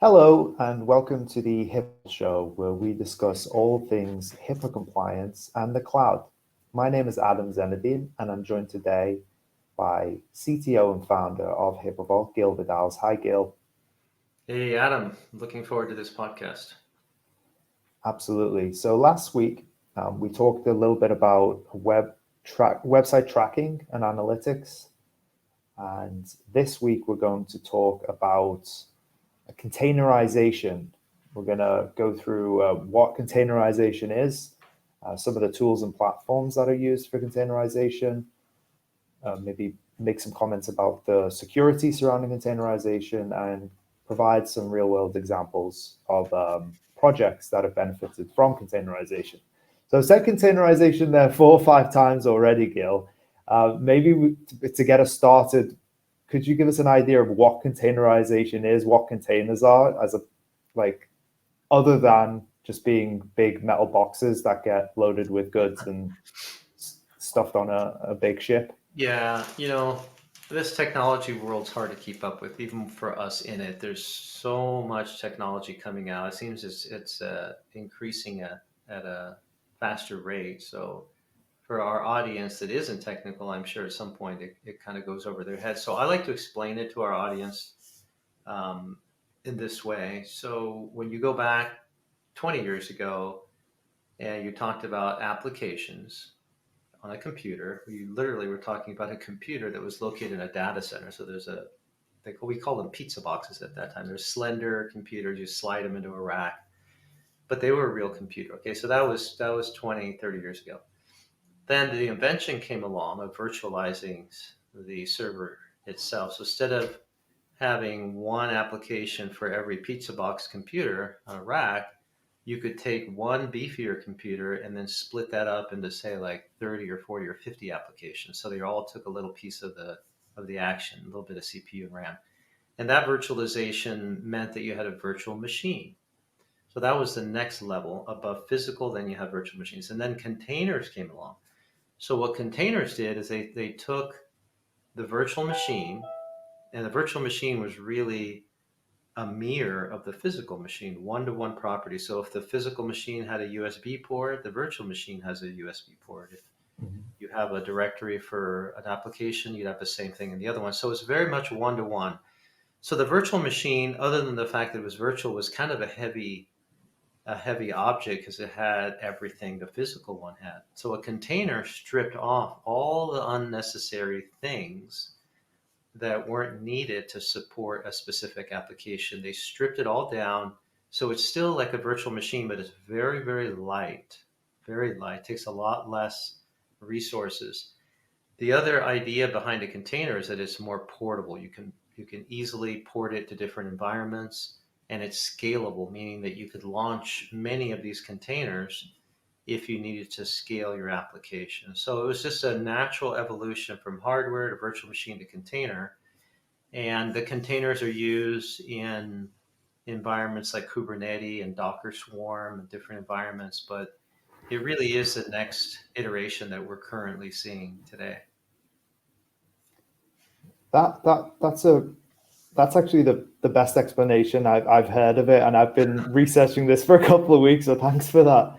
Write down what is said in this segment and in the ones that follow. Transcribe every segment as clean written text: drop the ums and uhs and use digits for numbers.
Hello, and welcome to the HIPAA show, where we discuss all things HIPAA compliance and the cloud. My name is Adam Zenadine, and I'm joined today by CTO and founder of HIPAA Vault, Gil Vidals. Hi, Gil. Hey Adam, looking forward to this podcast. Absolutely. So last week, we talked a little bit about website tracking and analytics, and this week we're going to talk about containerization. We're going to go through what containerization is, some of the tools and platforms that are used for containerization, maybe make some comments about the security surrounding containerization, and provide some real world examples of projects that have benefited from containerization. So I've said containerization there 4 or 5 times already, Gil. To get us started, could you give us an idea of what containerization is, what containers are, like other than just being big metal boxes that get loaded with goods and stuffed on a big ship? Yeah, this technology world's hard to keep up with, even for us in it. There's so much technology coming out. It seems it's increasing at a faster rate. So for our audience that isn't technical, I'm sure at some point it kind of goes over their head. So I like to explain it to our audience um, in this way. So when you go back 20 years ago and you talked about applications on a computer. We literally were talking about a computer that was located in a data center. So we call them pizza boxes at that time. They're slender computers. You slide them into a rack, but they were a real computer. Okay, so that was 20, 30 years ago. Then the invention came along of virtualizing the server itself. So instead of having one application for every pizza box computer on a rack, you could take one beefier computer and then split that up into say like 30 or 40 or 50 applications. So they all took a little piece of the action, a little bit of CPU and RAM. And that virtualization meant that you had a virtual machine. So that was the next level above physical. Then you have virtual machines. And then containers came along. So what containers did is they took the virtual machine, and the virtual machine was really a mirror of the physical machine, one-to-one property. So if the physical machine had a USB port, the virtual machine has a USB port. If Mhm. you have a directory for an application, you'd have the same thing in the other one. So it's very much one-to-one. So the virtual machine, other than the fact that it was virtual, was kind of a heavy object because it had everything the physical one had. So a container stripped off all the unnecessary things that weren't needed to support a specific application. They stripped it all down. So it's still like a virtual machine, but it's very, very light, very light. It takes a lot less resources. The other idea behind a container is that it's more portable. You can easily port it to different environments, and it's scalable, meaning that you could launch many of these containers if you needed to scale your application. So it was just a natural evolution from hardware to virtual machine to container, and the containers are used in environments like Kubernetes and Docker Swarm and different environments, but it really is the next iteration that we're currently seeing today. That's actually the best explanation I've heard of it, and I've been researching this for a couple of weeks. So thanks for that.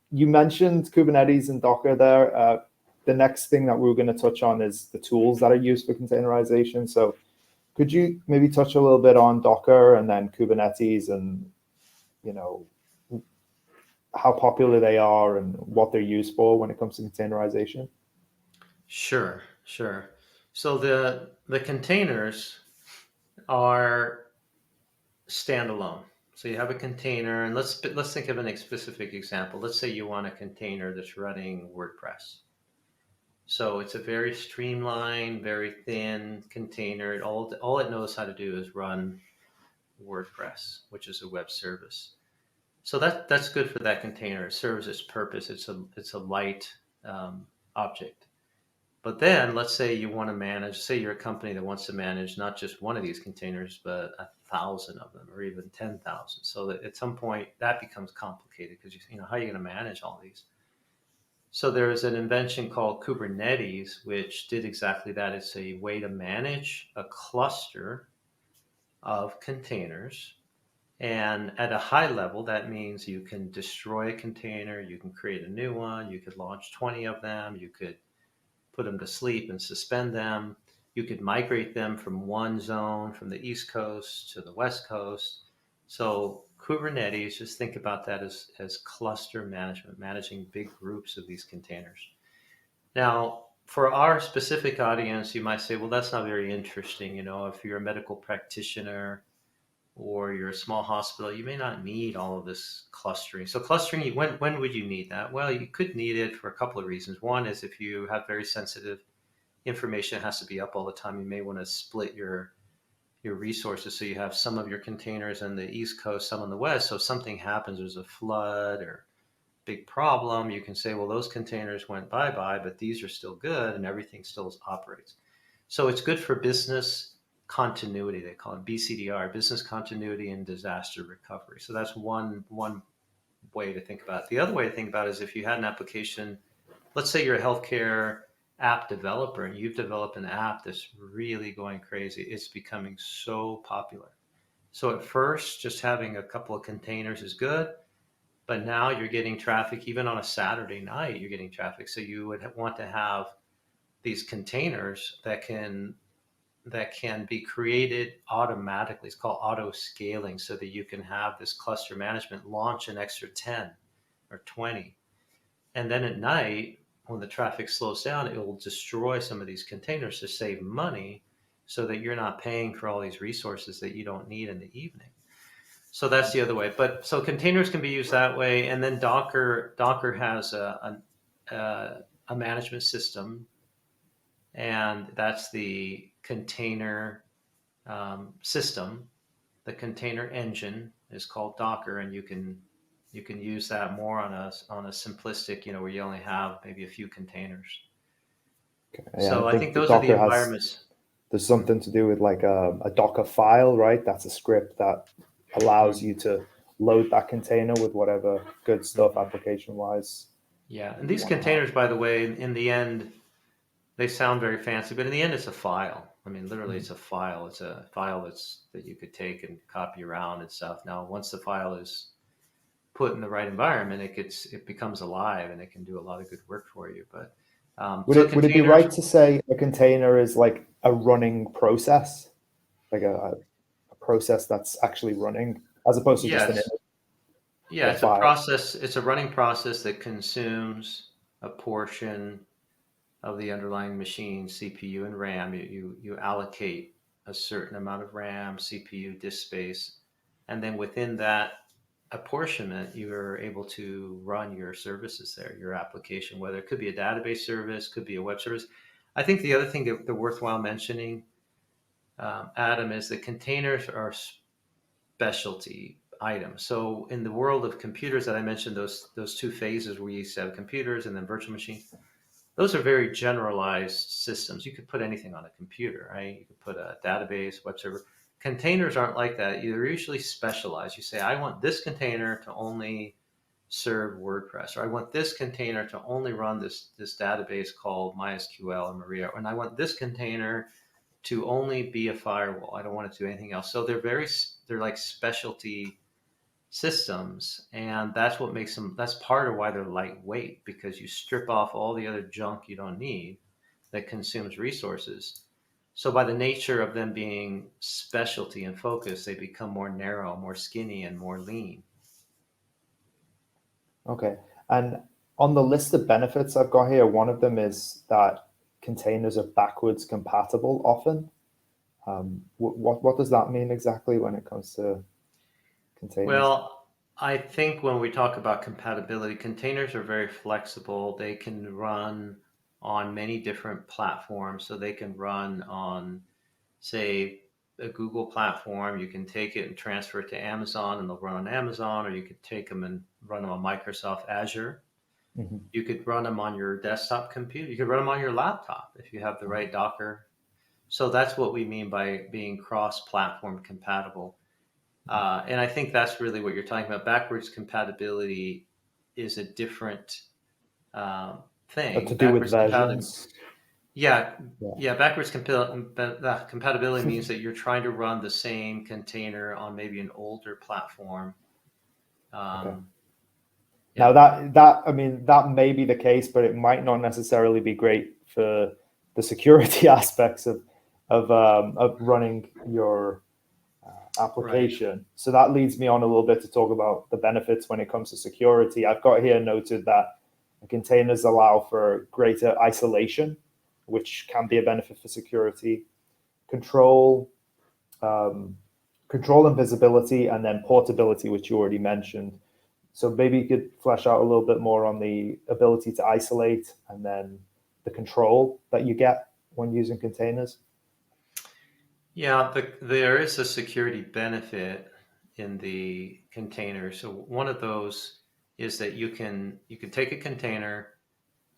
You mentioned Kubernetes and Docker there. The next thing that we were going to touch on is the tools that are used for containerization. So could you maybe touch a little bit on Docker and then Kubernetes, and you know how popular they are and what they're used for when it comes to containerization? Sure, sure. So the containers are standalone. So you have a container, and let's think of a specific example. Let's say you want a container that's running WordPress. So it's a very streamlined, very thin container. All it knows how to do is run WordPress, which is a web service. So that's good for that container. It serves its purpose. It's a light object. But then let's say you want to manage. Say you're a company that wants to manage not just one of these containers, but 1,000 of them, or even 10,000. So that at some point that becomes complicated because how are you going to manage all these? So there is an invention called Kubernetes, which did exactly that. It's a way to manage a cluster of containers. And at a high level, that means you can destroy a container, you can create a new one, you could launch 20 of them, you could put them to sleep and suspend them. You could migrate them from one zone, from the East Coast to the West Coast. So Kubernetes, just think about that as cluster management, managing big groups of these containers. Now, for our specific audience, you might say, well, that's not very interesting. You know, if you're a medical practitioner or you're a small hospital, you may not need all of this clustering. So clustering, when would you need that? Well, you could need it for a couple of reasons. One is if you have very sensitive information that has to be up all the time, you may want to split your resources so you have some of your containers on the East Coast, some on the West. So if something happens, there's a flood or big problem, you can say, well, those containers went bye-bye, but these are still good and everything still operates. So it's good for business continuity. They call it BCDR, business continuity and disaster recovery. So that's one way to think about it. The other way to think about it is if you had an application, let's say you're a healthcare app developer and you've developed an app that's really going crazy. It's becoming so popular. So at first, just having a couple of containers is good, but now you're getting traffic. Even on a Saturday night, you're getting traffic. So you would want to have these containers that can be created automatically. It's called auto scaling, so that you can have this cluster management launch an extra 10 or 20. And then at night, when the traffic slows down, it will destroy some of these containers to save money so that you're not paying for all these resources that you don't need in the evening. So that's the other way. But so containers can be used that way. And then Docker has a management system, and that's the container system. The container engine is called Docker, and you can use that more on a simplistic, where you only have maybe a few containers. Okay. Yeah, So I think those are the Docker environments. There's something to do with like a Docker file, right? That's a script that allows you to load that container with whatever good stuff application wise. Yeah, and these containers, by the way, in the end, they sound very fancy, but in the end, it's a file. I mean, literally, it's a file. It's a file that you could take and copy around and stuff. Now, once the file is put in the right environment, it becomes alive and it can do a lot of good work for you. But would it be right to say a container is like a running process, like a process that's actually running, as opposed to just an image? Yeah, it's a process. It's a running process that consumes a portion of the underlying machine, CPU and RAM. You allocate a certain amount of RAM, CPU, disk space, and then within that apportionment, you're able to run your services there, your application, whether it could be a database service, could be a web service. I think the other thing that worthwhile mentioning, Adam, is that containers are specialty items. So in the world of computers that I mentioned, those two phases where you used to have computers and then virtual machines, those are very generalized systems. You could put anything on a computer, right? You could put a database, web server. Containers aren't like that. You're usually specialized. You say, I want this container to only serve WordPress, or I want this container to only run this database called MySQL or Maria, and I want this container to only be a firewall. I don't want it to do anything else. So they're like specialty systems, and that's what makes them, that's part of why they're lightweight, because you strip off all the other junk you don't need that consumes resources. So by the nature of them being specialty and focused, they become more narrow, more skinny, and more lean. Okay. And on the list of benefits I've got here, one of them is that containers are backwards compatible often. What does that mean exactly when it comes to containers? Well, I think when we talk about compatibility, containers are very flexible. They can run on many different platforms. So they can run on, say, a Google platform. You can take it and transfer it to Amazon and they'll run on Amazon, or you could take them and run them on Microsoft Azure. Mm-hmm. You could run them on your desktop computer. You could run them on your laptop if you have the right Docker. So that's what we mean by being cross-platform compatible. And I think that's really what you're talking about. Backwards compatibility is a different thing. To do with versions? Yeah, Yeah. yeah. Compatibility means that you're trying to run the same container on maybe an older platform. Okay. Um, Now yeah, I mean that may be the case, but it might not necessarily be great for the security aspects of running your right. application. So that leads me on a little bit to talk about the benefits when it comes to security. I've got here noted that containers allow for greater isolation, which can be a benefit for security, control, um, control and visibility, and then portability, which you already mentioned. So maybe you could flesh out a little bit more on the ability to isolate and then the control that you get when using containers. Yeah, there is a security benefit in the container. So one of those is that you can take a container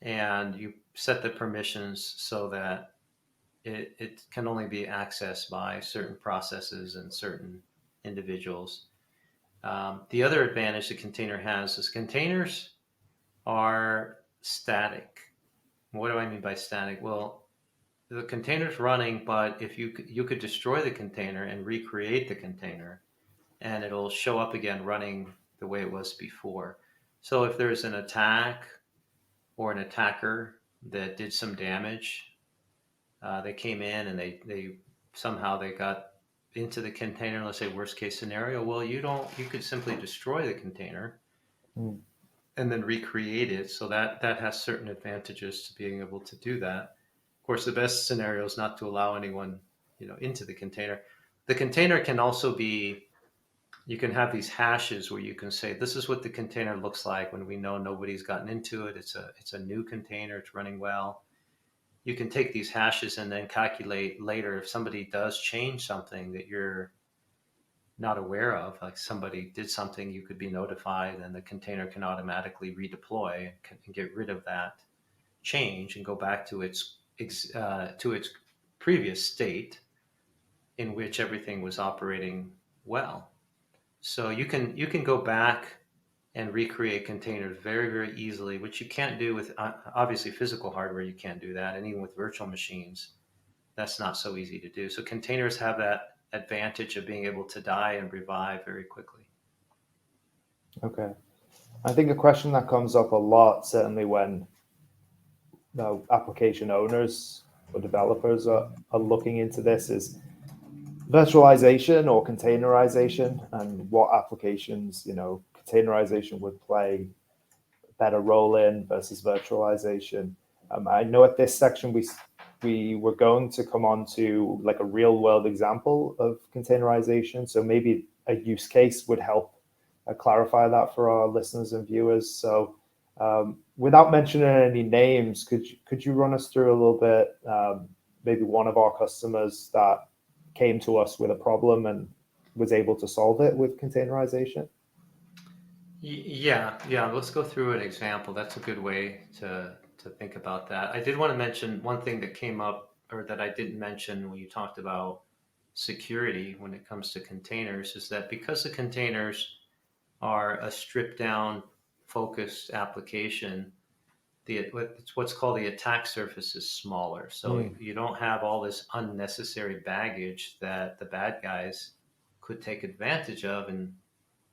and you set the permissions so that it can only be accessed by certain processes and certain individuals. The other advantage the container has is containers are static. What do I mean by static? Well, the container's running, but if you could destroy the container and recreate the container, and it'll show up again running the way it was before. So if there's an attack or an attacker that did some damage, they came in and they somehow they got into the container. Let's say worst case scenario. Well, you could simply destroy the container Mm. and then recreate it. So that has certain advantages to being able to do that. Of course, the best scenario is not to allow anyone, into the container. The container can also be, you can have these hashes where you can say, this is what the container looks like when we know nobody's gotten into it. It's a new container. It's running well. You can take these hashes and then calculate later if somebody does change something that you're not aware of, like somebody did something, you could be notified, and the container can automatically redeploy and get rid of that change and go back to its previous state in which everything was operating well. So you can go back and recreate containers very, very easily, which you can't do with obviously physical hardware. You can't do that, and even with virtual machines, that's not so easy to do. So containers have that advantage of being able to die and revive very quickly. Okay. I think a question that comes up a lot, certainly when application owners or developers are looking into this, is virtualization or containerization, and what applications containerization would play a better role in versus virtualization. I know at this section we were going to come on to like a real world example of containerization, so maybe a use case would help clarify that for our listeners and viewers. So without mentioning any names, could you run us through a little bit, maybe one of our customers that came to us with a problem and was able to solve it with containerization? Yeah. Let's go through an example. That's a good way to think about that. I did want to mention one thing that came up, or that I didn't mention when you talked about security when it comes to containers, is that because the containers are a stripped down, focused application, it's what's called the attack surface is smaller. So Mm. you don't have all this unnecessary baggage that the bad guys could take advantage of and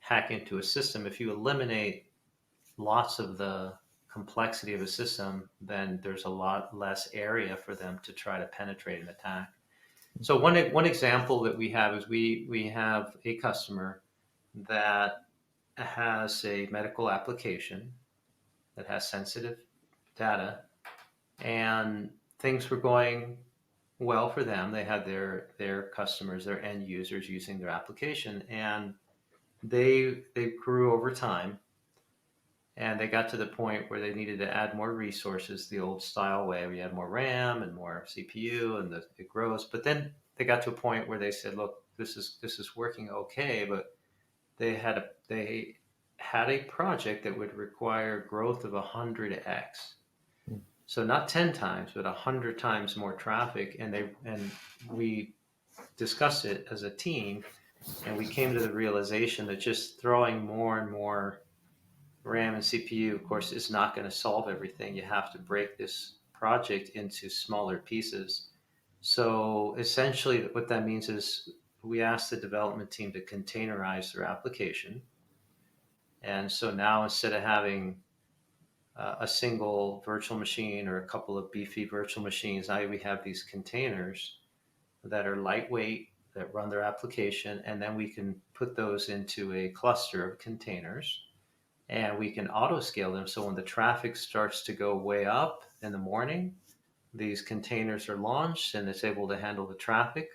hack into a system. If you eliminate lots of the complexity of a system, then there's a lot less area for them to try to penetrate and attack. So one example that we have is we have a customer that has a medical application that has sensitive data, and things were going well for them. They had their customers, their end users using their application, and they grew over time, and they got to the point where they needed to add more resources the old style way. We had more RAM and more CPU, and it grows. But then they got to a point where they said, "Look, this is working okay," but they had a project that would require growth of 100x. So not 10 times, but 100 times more traffic. And we discussed it as a team, and we came to the realization that just throwing more and more RAM and CPU, of course, is not going to solve everything. You have to break this project into smaller pieces. So essentially, what that means is we ask the development team to containerize their application. And so now instead of having a single virtual machine or a couple of beefy virtual machines, now we have these containers that are lightweight, that run their application, and then we can put those into a cluster of containers and we can auto scale them. So when the traffic starts to go way up in the morning, these containers are launched and it's able to handle the traffic.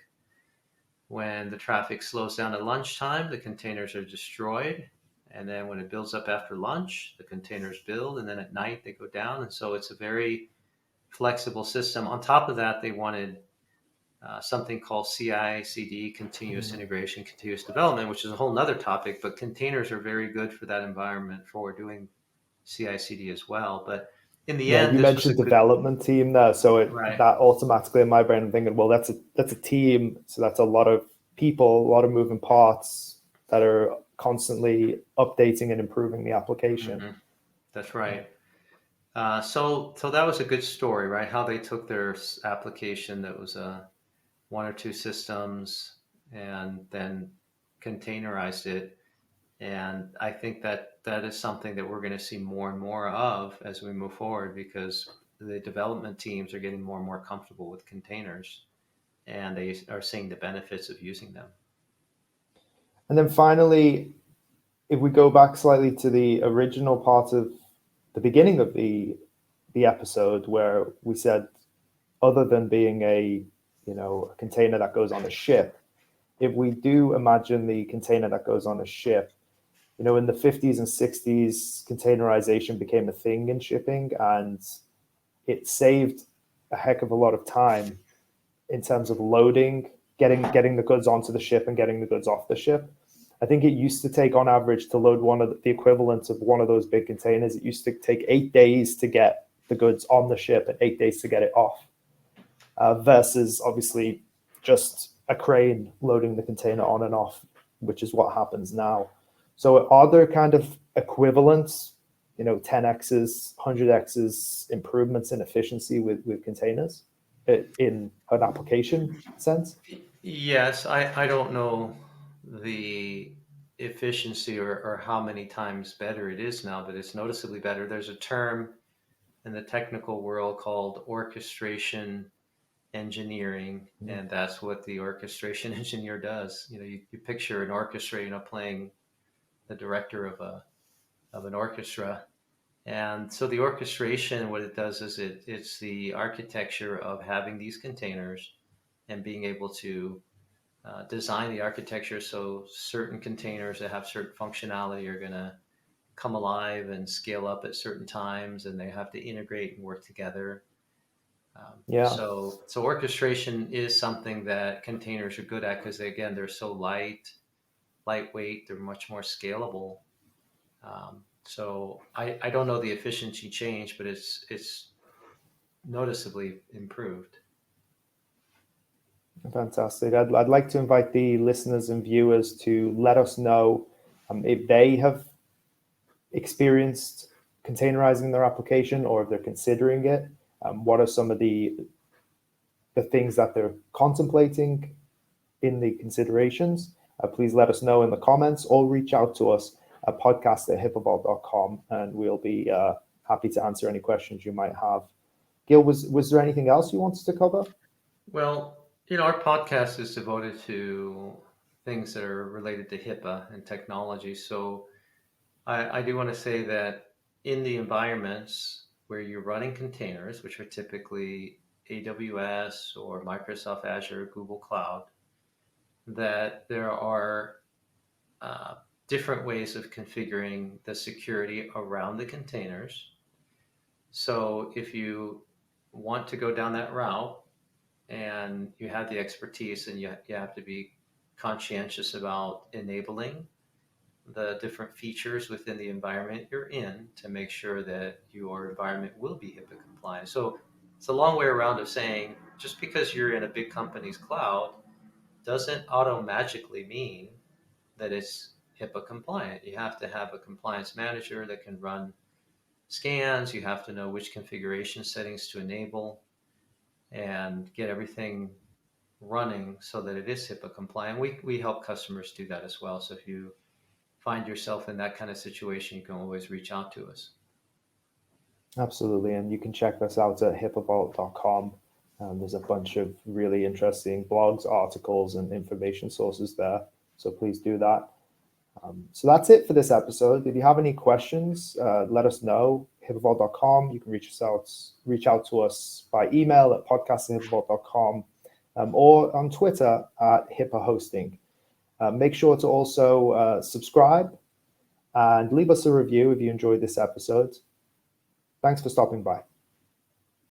When the traffic slows down at lunchtime, the containers are destroyed. And then when it builds up after lunch, the containers build. And then at night, they go down. And so it's a very flexible system. On top of that, they wanted something called CI/CD, continuous integration, continuous development, which is a whole nother topic. But containers are very good for that environment for doing CI/CD as well. But in the Yeah, end, you this was a mentioned good, development team there, so right. that automatically in my brain I'm thinking, well, that's a team, so that's a lot of people, a lot of moving parts that are constantly updating and improving the application. Mm-hmm. That's right. So that was a good story, right? How they took their application that was one or two systems and then containerized it. And I think that is something that we're going to see more and more of as we move forward because the development teams are getting more and more comfortable with containers and they are seeing the benefits of using them. And then finally, if we go back slightly to the original part of the beginning of the episode where we said, other than being a container that goes on a ship, if we do imagine the container that goes on a ship, in the 50s and 60s, containerization became a thing in shipping, and it saved a heck of a lot of time in terms of loading, getting the goods onto the ship and getting the goods off the ship. I think it used to take, on average, to load one of the equivalent of one of those big containers, it used to take 8 days to get the goods on the ship and 8 days to get it off, versus obviously just a crane loading the container on and off, which is what happens now. So are there kind of equivalents, 10x's, 100x's improvements in efficiency with containers in an application sense? Yes, I don't know the efficiency or how many times better it is now, but it's noticeably better. There's a term in the technical world called orchestration engineering, and that's what the orchestration engineer does. You picture an orchestra, playing the director of an orchestra. And so the orchestration, what it does is it's the architecture of having these containers and being able to design the architecture so certain containers that have certain functionality are going to come alive and scale up at certain times, and they have to integrate and work together. Yeah. So orchestration is something that containers are good at because they're so lightweight, they're much more scalable. So I don't know the efficiency change, but it's noticeably improved. Fantastic. I'd like to invite the listeners and viewers to let us know if they have experienced containerizing their application or if they're considering it. What are some of the things that they're contemplating in the considerations? Please let us know in the comments or reach out to us at podcast@HIPAAVault.com, and we'll be happy to answer any questions you might have. Gil, was there anything else you wanted to cover? Well, our podcast is devoted to things that are related to HIPAA and technology. So I do want to say that in the environments where you're running containers, which are typically AWS or Microsoft Azure, Google Cloud, that there are different ways of configuring the security around the containers. So if you want to go down that route and you have the expertise, and you have to be conscientious about enabling the different features within the environment you're in to make sure that your environment will be HIPAA compliant. So it's a long way around of saying just because you're in a big company's cloud doesn't automatically mean that it's HIPAA compliant. You have to have a compliance manager that can run scans. You have to know which configuration settings to enable and get everything running so that it is HIPAA compliant. We help customers do that as well. So if you find yourself in that kind of situation, you can always reach out to us. Absolutely. And you can check us out at HIPAAVault.com. There's a bunch of really interesting blogs, articles, and information sources there. So please do that. So that's it for this episode. If you have any questions, let us know. HIPAAVault.com. You can reach out to us by email at podcast@HIPAAVault.com or on Twitter at HIPAA Hosting. Make sure to also subscribe and leave us a review if you enjoyed this episode. Thanks for stopping by.